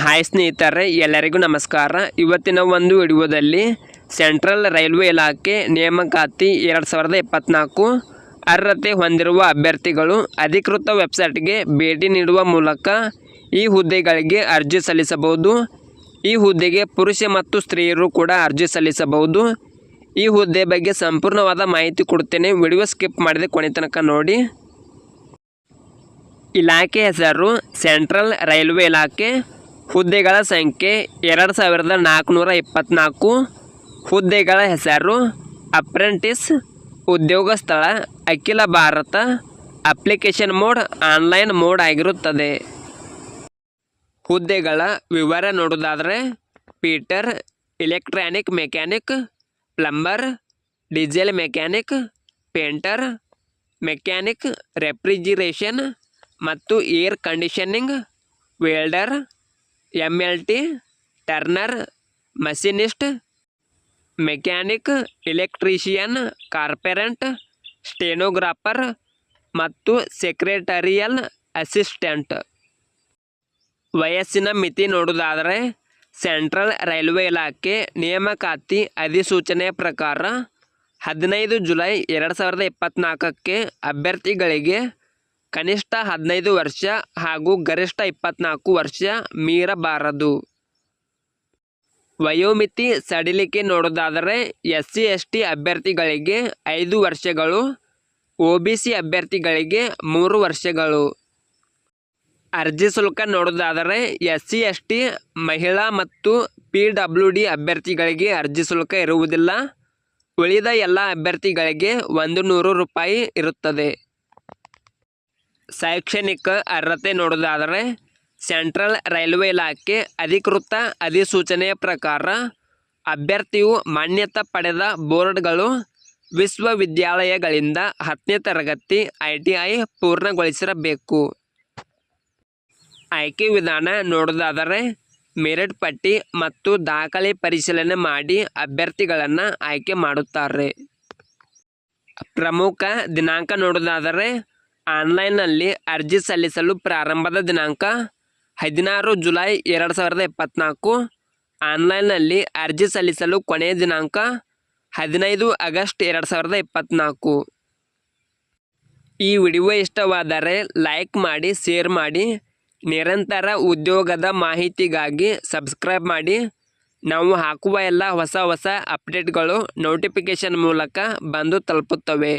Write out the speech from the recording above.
Hi ಸ್ನೇಹಿತರೆ, ಎಲ್ಲರಿಗೂ ನಮಸ್ಕಾರ. ಇವತ್ತಿನ ಒಂದು ವಿಡಿಯೋದಲ್ಲಿ ಸೆಂಟ್ರಲ್ ರೈಲ್ವೆ ಇಲಾಖೆ ನೇಮಕಾತಿ 2024 ಅರ್ಹತೆ ಹೊಂದಿರುವ ಅಭ್ಯರ್ಥಿಗಳು ಅಧಿಕೃತ ವೆಬ್ಸೈಟ್ಗೆ ಭೇಟಿ ನೀಡುವ ಮೂಲಕ ಈ ಹುದ್ದೆಗಳಿಗೆ ಅರ್ಜಿ ಸಲ್ಲಿಸಬಹುದು. ಈ ಹುದ್ದೆಗೆ ಪುರುಷ ಮತ್ತು ಸ್ತ್ರೀಯರು ಕೂಡ ಅರ್ಜಿ ಸಲ್ಲಿಸಬಹುದು. ಈ ಹುದ್ದೆ ಬಗ್ಗೆ ಸಂಪೂರ್ಣವಾದ ಮಾಹಿತಿ ಕೊಡ್ತೇನೆ. ವಿಡಿಯೋ ಸ್ಕಿಪ್ ಮಾಡಿದೆ ಕೊನೆ ತನಕ ನೋಡಿ. ಇಲಾಖೆ ಹೆಸರು ಸೆಂಟ್ರಲ್ ರೈಲ್ವೆ ಇಲಾಖೆ. ಹುದ್ದೆಗಳ ಸಂಖ್ಯೆ 2424. ಹುದ್ದೆಗಳ ಹೆಸರು ಅಪ್ರೆಂಟಿಸ್. ಉದ್ಯೋಗ ಸ್ಥಳ ಅಖಿಲ ಭಾರತ. ಅಪ್ಲಿಕೇಶನ್ ಮೋಡ್ ಆನ್ಲೈನ್ ಮೋಡ್ ಆಗಿರುತ್ತದೆ. ಹುದ್ದೆಗಳ ವಿವರ ನೋಡೋದಾದರೆ fitter, electronic mechanic, plumber, diesel mechanic, painter, mechanic refrigeration ಮತ್ತು air conditioning, welder, MLT, turner, machinist, mechanic, electrician, carpenter, stenographer ಮತ್ತು ಸೆಕ್ರೆಟರಿಯಲ್ ಅಸಿಸ್ಟೆಂಟ್. ವಯಸ್ಸಿನ ಮಿತಿ ನೋಡೋದಾದರೆ ಸೆಂಟ್ರಲ್ ರೈಲ್ವೆ ಇಲಾಖೆ ನೇಮಕಾತಿ ಅಧಿಸೂಚನೆಯ ಪ್ರಕಾರ 15 ಜುಲೈ 2024 ಅಭ್ಯರ್ಥಿಗಳಿಗೆ ಕನಿಷ್ಠ 15 ವರ್ಷ ಹಾಗೂ ಗರಿಷ್ಠ 24 ವರ್ಷ ಮೀರಬಾರದು. ವಯೋಮಿತಿ ಸಡಿಲಿಕೆ ನೋಡೋದಾದರೆ SC ST ಅಭ್ಯರ್ಥಿಗಳಿಗೆ 5 ವರ್ಷಗಳು, OBC ಅಭ್ಯರ್ಥಿಗಳಿಗೆ 3 ವರ್ಷಗಳು. ಅರ್ಜಿ ಶುಲ್ಕ ನೋಡೋದಾದರೆ SC ST ಮಹಿಳಾ ಮತ್ತು PWD ಅಭ್ಯರ್ಥಿಗಳಿಗೆ ಅರ್ಜಿ ಶುಲ್ಕ ಇರುವುದಿಲ್ಲ. ಉಳಿದ ಎಲ್ಲ ಅಭ್ಯರ್ಥಿಗಳಿಗೆ 100 ರೂಪಾಯಿ ಇರುತ್ತದೆ. ಶೈಕ್ಷಣಿಕ ಅರ್ಹತೆ ನೋಡೋದಾದರೆ ಸೆಂಟ್ರಲ್ ರೈಲ್ವೆ ಇಲಾಖೆ ಅಧಿಕೃತ ಅಧಿಸೂಚನೆಯ ಪ್ರಕಾರ ಅಭ್ಯರ್ಥಿಯು ಮಾನ್ಯತೆ ಪಡೆದ ಬೋರ್ಡ್ಗಳು, ವಿಶ್ವವಿದ್ಯಾಲಯಗಳಿಂದ 10ನೇ ತರಗತಿ ITI ಪೂರ್ಣಗೊಳಿಸಿರಬೇಕು. ಆಯ್ಕೆ ವಿಧಾನ ನೋಡೋದಾದರೆ ಮೆರಿಟ್ ಪಟ್ಟಿ ಮತ್ತು ದಾಖಲೆ ಪರಿಶೀಲನೆ ಮಾಡಿ ಅಭ್ಯರ್ಥಿಗಳನ್ನು ಆಯ್ಕೆ ಮಾಡುತ್ತಾರೆ. ಪ್ರಮುಖ ದಿನಾಂಕ ನೋಡೋದಾದರೆ ಆನ್ಲೈನ್ನಲ್ಲಿ ಅರ್ಜಿ ಸಲ್ಲಿಸಲು ಪ್ರಾರಂಭದ ದಿನಾಂಕ 16 ಜುಲೈ 2024. ಆನ್ಲೈನ್ನಲ್ಲಿ ಅರ್ಜಿ ಸಲ್ಲಿಸಲು ಕೊನೆಯ ದಿನಾಂಕ 15 ಆಗಸ್ಟ್ 2024. ಈ ವಿಡಿಯೋ ಇಷ್ಟವಾದರೆ ಲೈಕ್ ಮಾಡಿ, ಶೇರ್ ಮಾಡಿ. ನಿರಂತರ ಉದ್ಯೋಗದ ಮಾಹಿತಿಗಾಗಿ ಸಬ್ಸ್ಕ್ರೈಬ್ ಮಾಡಿ. ನಾವು ಹಾಕುವ ಎಲ್ಲ ಹೊಸ ಅಪ್ಡೇಟ್ಗಳು ನೋಟಿಫಿಕೇಷನ್ ಮೂಲಕ ಬಂದು ತಲುಪುತ್ತವೆ.